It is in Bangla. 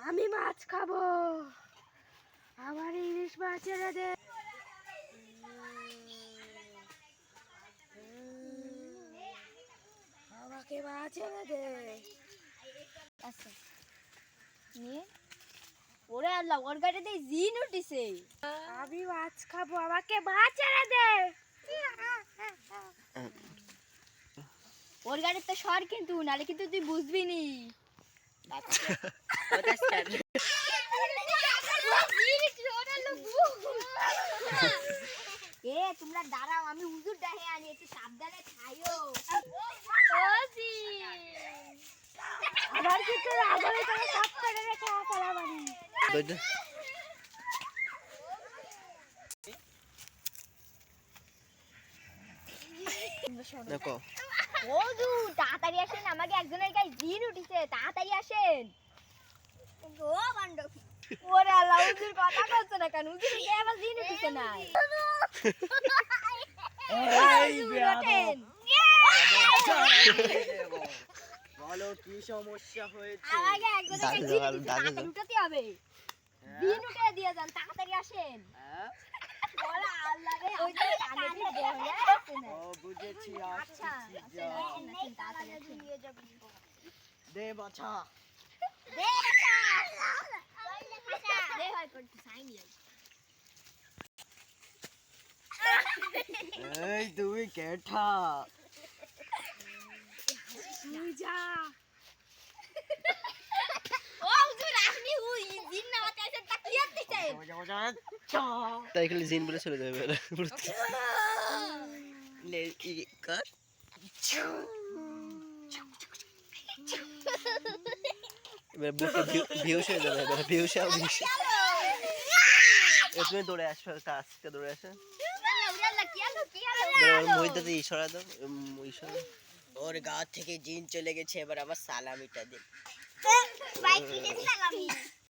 আমি মাছ খাবো, আমার ইলিশ মাছ ছেড়ে দে। আমাকে মাছ ছেড়ে দে। আচ্ছা নিয়ে ওরে আল্লাহ, ওর গাড়িতে জিন উঠিছে। আমি মাছ খাবো, আমাকে মাছ ছেড়ে দে। ওর গাড়িতে সর কিন্তু, নালে কিন্তু তুই বুঝবি নি। এ তোমরা দাঁড়াও, আমি হুজুর ডাহে আনি, একটু সাবধানে খাইও। আবার কিন্তু রাগলে তোকে সব করে রেখে ফেলা বাড়ি। দেখো হুজুর তাড়াতাড়ি আসেন, আমাকে একজনের গায়ে জিন উঠিছে, তাড়াতাড়ি আসেন। ও বান্ডব, ওরে আল্লাহ, হুজুর কথা বলছে না কেন? হুজুর গায়ে আবার জিন উঠিছে না। হুজুর ওঠেন। বলো কি সমস্যা হয়েছে? আমাকে একজনের গায়ে জিন উঠিছে, তাড়াতাড়ি উঠাতে হবে। জিন উঠে দিয়ে যান, তাড়াতাড়ি আসেন। ওরে আল্লাহ রে, ওই যে কানে দিয়ে বলে আছে না। ও বুঝেছি, আচ্ছা আসছি আসেন, তাড়াতাড়ি আসেন। দে বাছা। দে বাচ্চা, দে ভাই করতে সাইনি। এই তুমি কেঠা? তুই যা। ও হুজুর, আপনি জিন না বাঁচাইছেন, তা কি করতেছেন? তাই খালি জিন বলে চলে যাবে লে ই কর। এবার বুকে ভিউস হয়ে যাবে, এবার ভিউস তুমি দৌড়ে আসো, আজকে দৌড়ে আসো। মহিদাতে ইশারা দাও, ইশারা। ওর গা থেকে জিন চলে গেছে, এবার আবার সালামিটা দিন।